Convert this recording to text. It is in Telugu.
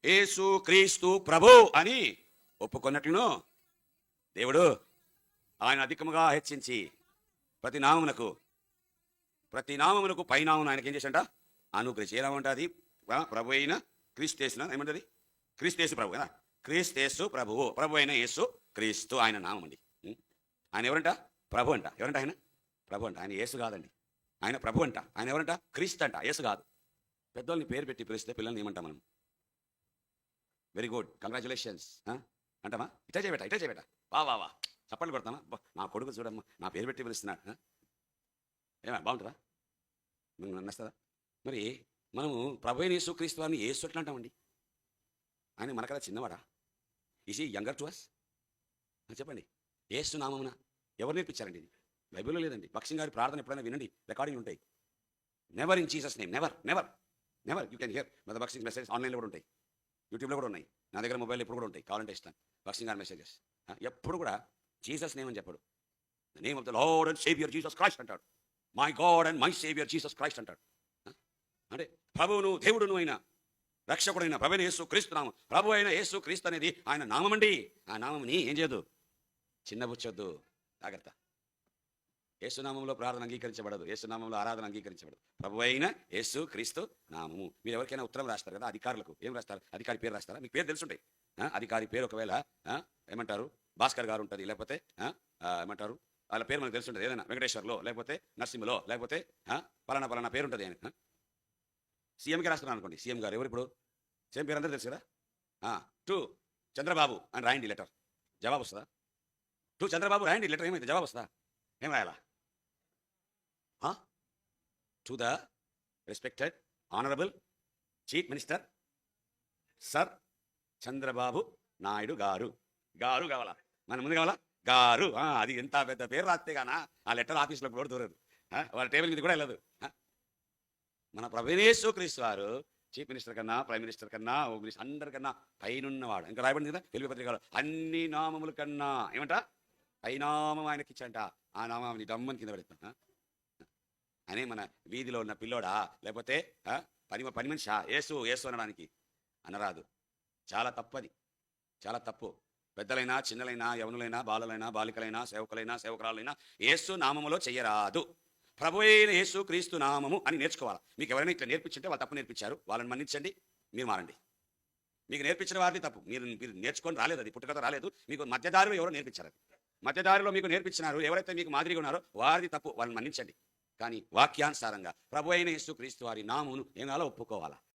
యేసు క్రీస్తు ప్రభు అని ఒప్పుకొన్నట్లును దేవుడు ఆయన అధికముగా హెచ్చించి ప్రతి నామమునకు పైనామం ఆయనకి ఏం చేసంట అనుగ్రహించి. ఎలా ఉంటుంది? ప్రభు అయిన క్రీస్తేసిన ఏమంటది? క్రీస్తేసు ప్రభు కదా, క్రీస్తేసు ప్రభువు, ప్రభు అయిన యేసు క్రీస్తు ఆయన నామం అండి. ఆయన ఎవరంట? ప్రభు అంట. ఎవరంట ఆయన? ప్రభు అంట. ఆయన యేసు కాదండి, ఆయన ప్రభు అంట. ఆయన ఎవరంట? క్రీస్తు అంట, యేసు కాదు. పెద్దోళ్ళని పేరు పెట్టి పిలిస్తే పిల్లల్ని ఏమంటాం మనం? వెరీ గుడ్, కంగ్రాచులేషన్స్ అంటామా? ఇటే చేయబెట్ట వా చప్పట్లు కొడతామా? నా కొడుకు చూడమ్మా, నా పేరు పెట్టి పిలుస్తున్నాడు. ఏమా బాగుంటుందా? నన్నస్తుందా? మరి మనము ప్రభు అయిన యేసు క్రీస్తు వారిని యేసు ఎట్లా అంటామండి? ఆయన మనకదా చిన్నవాడా? ఈజ్ ఈ యంగర్ టు అస్? చెప్పండి. యేసు నామమున ఎవరు నేర్పించారండి? ఇది బైబిల్లో లేదండి. భక్సింగ్ గారి ప్రార్థన ఎప్పుడైనా వినండి, రికార్డింగ్ ఉంటాయి. Never in Jesus name, never never never. You can hear మద భక్సింగ్ మెసేజ్ ఆన్లైన్లో కూడా ఉంటాయి, యూట్యూబ్లో కూడా ఉన్నాయి, నా దగ్గర మొబైల్ ఎప్పుడు కూడా ఉంటాయి, కావాలంటే ఇస్తాను. భక్సింగ్ గారి మెసేజెస్ ఎప్పుడు కూడా జీసస్ నేమ్ అని చెప్పడు. The name of the Lord and saviour Jesus Christ అంటాడు. My God and my saviour Jesus Christ అంటాడు. అంటే ప్రభువును దేవుడును అయిన రక్షకుడైన ప్రభు అయిన యేసు క్రీస్తు నామం. ప్రభు అయిన యేసు క్రీస్తు అనేది ఆయన నామం అండి. ఆ నామంని ఏం చేయదు, చిన్నబుచ్చొద్దు, జాగ్రత్త. యేసునామంలో ప్రార్థన అంగీకరించబడదు, యేసునామంలో ఆరాధన అంగీకరించబడదు. ప్రభు అయిన యేసు క్రీస్తు నామము. మీరు ఎవరికైనా ఉత్తరం రాస్తారు కదా, అధికారులకు ఏం రాస్తారు? అధికారి పేరు రాస్తారా? మీకు పేరు తెలుసుంటాయి. అధికారి పేరు ఒకవేళ ఏమంటారు, భాస్కర్ గారు ఉంటుంది, లేకపోతే ఏమంటారు వాళ్ళ పేరు మనకు తెలుసుంటుంది. ఏదైనా వెంకటేశ్వర్లో, లేకపోతే నరసింహలో, లేకపోతే పలానా పేరు ఉంటుంది. ఆయన సీఎంకి రాస్తున్నాను అనుకోండి, సీఎం గారు ఎవరు ఇప్పుడు? సేమ్ పేరు అందరూ తెలుసు కదా. టు చంద్రబాబు అని రాయండి లెటర్, జవాబు వస్తుందా? టు చంద్రబాబు రాయండి లెటర్, ఏమైతే జవాబు వస్తుందా? ఏం రాయాలా? To the respected honourable chief minister sir Chandrababu Naidu garu. గారు కావాలా? మన ముందు కావాలా? గారు. అది ఎంత పెద్ద పేరు రాస్తే గానా ఆ లెటర్ ఆఫీస్లో కూడా దూరదు, వాళ్ళ టేబుల్ మీద కూడా వెళ్ళదు. మన ప్రభు యేసు క్రీస్తు వారు చీఫ్ మినిస్టర్ కన్నా, ప్రైమ్ మినిస్టర్ కన్నా, హోమ్ మినిస్టర్ అందరికన్నా పైనున్నవాడు. ఇంకా రాయబడింది కదా తెలుగు పత్రికలో, అన్ని నామముల కన్నా ఏమంట పైనామం ఆయనకి ఇచ్చంట. ఆ నామాన్ని దమ్మని కింద పెడతాం. అనే మన వీధిలో ఉన్న పిల్లోడా, లేకపోతే పని మనిషా యేసు యేసు అనడానికి అనరాదు. చాలా తప్పది, చాలా తప్పు. పెద్దలైనా, చిన్నలైనా, యవనులైనా, బాలులైనా, బాలికలైనా, సేవకులైనా, సేవకురాలైనా యేసు నామములో చెయ్యరాదు. ప్రభు అయిన యేసు క్రీస్తు నామము అని నేర్చుకోవాలి. మీకు ఎవరైనా ఇట్లా నేర్పించింటే వాళ్ళు తప్పు నేర్పించారు, వాళ్ళని మన్నించండి, మీరు మారండి. మీకు నేర్పించిన వారిది తప్పు, మీరు నేర్చుకొని రాలేదు, అది పుట్టుకతో రాలేదు, మీకు మధ్యదారిలో ఎవరో నేర్పించారు. మధ్యదారిలో మీకు నేర్పించినారు, ఎవరైతే మీకు మాదిరిగా ఉన్నారో వారిది తప్పు, వాళ్ళని మన్నించండి. కానీ వాక్యానుసారంగా ప్రభు అయిన యేసు క్రీస్తు వారి నామమును ఏం కావాలో ఒప్పుకోవాలా.